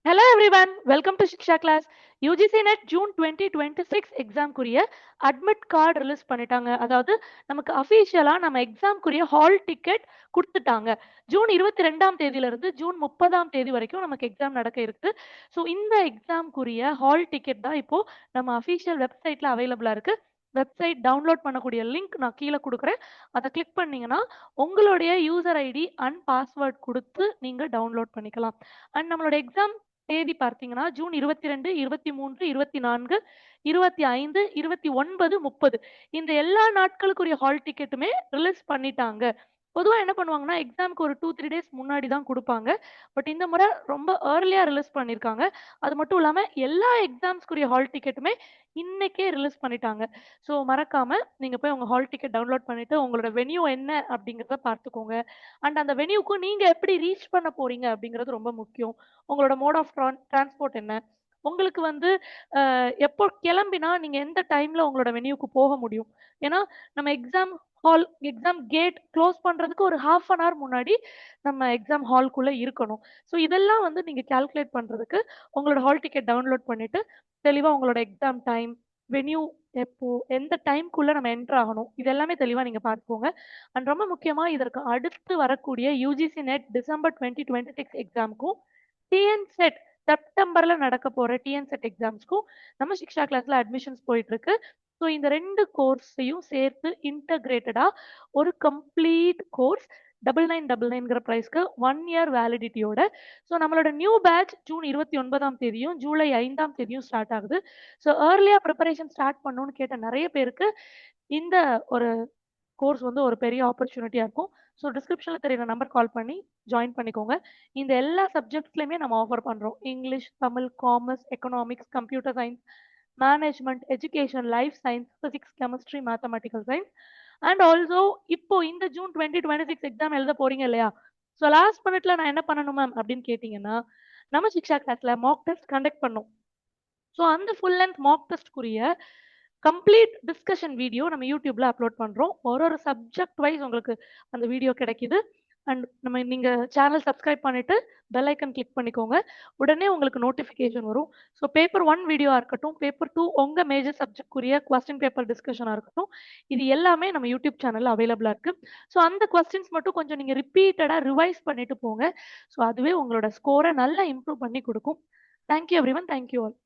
Hello everyone, welcome to Shiksha class. UGC NET June 2026 exam குரிய admit card release பண்ணிட்டாங்க. அதாவது நமக்கு அஃபீஷியலா நம்ம எக்ஸாம் குரிய ஹால் டிக்கெட் கொடுத்துட்டாங்க. ஜூன் 22ஆம் தேதியிலிருந்து ஜூன் 30ஆம் தேதி வரைக்கும் நமக்கு எக்ஸாம் நடக்க இருக்கு. ஸோ இந்த எக்ஸாம் குரிய ஹால் டிக்கெட் தான் இப்போ நம்ம அஃபீஷியல் வெப்சைட்ல அவைலபிளா இருக்கு. வெப்சைட் டவுன்லோட் பண்ணக்கூடிய லிங்க் நான் கீழே கொடுக்குறேன். அதை கிளிக் பண்ணீங்கன்னா உங்களுடைய யூசர் ஐடி அண்ட் பாஸ்வேர்ட் கொடுத்து நீங்க டவுன்லோட் பண்ணிக்கலாம். அண்ட் நம்மளோட எக்ஸாம் தேதி பார்த்தீங்கன்னா ஜூன் 22, 23, 24, 25, 29, 30 இந்த எல்லா நாட்களுக்குரிய ஹால் டிக்கெட்டுமே ரிலீஸ் பண்ணிட்டாங்க. பொதுவா என்ன பண்ணுவாங்கன்னா எக்ஸாமுக்கு ஒரு 2-3 டேஸ் முன்னாடி தான் கொடுப்பாங்க. பட் இந்த முறை ரொம்ப ஏர்லியா ரிலீஸ் பண்ணியிருக்காங்க. அது மட்டும் இல்லாம எல்லா எக்ஸாம்ஸ்க்குரிய ஹால் டிக்கெட்டுமே இன்னைக்கே ரிலீஸ் பண்ணிட்டாங்க. ஸோ மறக்காம நீங்க போய் உங்க ஹால் டிக்கெட் டவுன்லோட் பண்ணிட்டு உங்களோட வென்யூ என்ன அப்படிங்கிறத பார்த்துக்கோங்க. அண்ட் அந்த வென்யூக்கு நீங்க எப்படி ரீச் பண்ண போறீங்க அப்படிங்கிறது ரொம்ப முக்கியம். உங்களோட மோட் ஆஃப் டிரான்ஸ்போர்ட் என்ன? உங்களுக்கு வந்து எப்போ கிளம்பினா நீங்க எந்த டைம்ல உங்களோட வென்யூக்கு போக முடியும்? ஏன்னா நம்ம எக்ஸாம் கேட் க்ளோஸ் பண்றதுக்கு ஒரு 1/2 அன் ஹவர் முன்னாடி நம்ம எக்ஸாம் ஹால்குள்ள இருக்கணும். ஸோ இதெல்லாம் வந்து நீங்க கால்குலேட் பண்றதுக்கு உங்களோட ஹால் டிக்கெட் டவுன்லோட் பண்ணிட்டு தெளிவா உங்களோட எக்ஸாம் டைம், வென்யூ எப்போ, எந்த டைம்க்குள்ள நம்ம என்டர் ஆகணும், இது எல்லாமே தெளிவா நீங்க பார்த்துக்கோங்க. அண்ட் ரொம்ப முக்கியமா இதற்கு அடுத்து வரக்கூடிய யூஜிசி நெட் டிசம்பர் 2026 எக்ஸாமுக்கும் டிஎன் செட் செப்டம்பர்ல நடக்க போற டிஎன் செட் எக்ஸாம்ஸ்க்கும் நம்ம சிக்ஷா கிளாஸ்ல அட்மிஷன்ஸ் போயிட்டு இருக்கு. ஸோ இந்த 2 கோர்ஸையும் சேர்த்து இன்டகிரேட்டடா ஒரு கம்ப்ளீட் கோர்ஸ் 9999ங்கிற பிரைஸ்க்கு 1 இயர் வேலிடிட்டியோட. ஸோ நம்மளோட நியூ பேட்ச் ஜூன் 29ஆம் தேதியும் ஜூலை 5ஆம் தேதியும் ஸ்டார்ட் ஆகுது. ஸோ ஏர்லியா ப்ரிப்பரேஷன் ஸ்டார்ட் பண்ணணும்னு கேட்ட நிறைய பேருக்கு இந்த ஒரு கோர்ஸ் வந்து ஒரு பெரிய ஆப்பர்ச்சுனிட்டியா இருக்கும். ஸோ டிஸ்கிரிப்ஷன்ல தெரியுற நம்பர் கால் பண்ணி ஜாயின் பண்ணிக்கோங்க. இந்த எல்லா சப்ஜெக்ட்ஸ்லையுமே நம்ம ஆஃபர் பண்றோம். English, Tamil, commerce, economics, computer science, management, education, life science, physics, chemistry, mathematical science. And also இப்போ இந்த ஜூன் 2026 எக்ஸாம் எழுத போறீங்க இல்லையா? ஸோ லாஸ்ட் மினிட்ல நான் என்ன பண்ணணும் மேம் அப்படின்னு கேட்டீங்கன்னா, நம்ம சிக்ஷா கிளாஸ்ல மாக் டெஸ்ட் கண்டக்ட் பண்ணோம். ஸோ அந்த ஃபுல் லென்த் மாக் டெஸ்ட்க்குரிய கம்ப்ளீட் டிஸ்கஷன் வீடியோ நம்ம யூடியூப்ல அப்லோட் பண்றோம். ஒரு சப்ஜெக்ட் வைஸ் உங்களுக்கு அந்த வீடியோ கிடைக்குது. அண்ட் நீங்க சேனல் சப்ஸ்கிரைப் பண்ணிட்டு பெல் ஐக்கன் கிளிக் பண்ணிக்கோங்க. உடனே உங்களுக்கு நோட்டிஃபிகேஷன் வரும். ஸோ பேப்பர் 1 வீடியோவா இருக்கட்டும், பேப்பர் 2 உங்க மேஜர் சப்ஜெக்ட்க்குரிய கொஸ்டின் பேப்பர் டிஸ்கஷனா இருக்கட்டும், இது எல்லாமே நம்ம யூடியூப் சேனல்ல அவைலபிளா இருக்கு. ஸோ அந்த கொஸ்டின்ஸ் மட்டும் கொஞ்சம் நீங்க ரிப்பீட்டடா ரிவைஸ் பண்ணிட்டு போங்க. ஸோ அதுவே உங்களோட ஸ்கோரை நல்லா இம்ப்ரூவ் பண்ணி கொடுக்கும். Thank you everyone. Thank you all.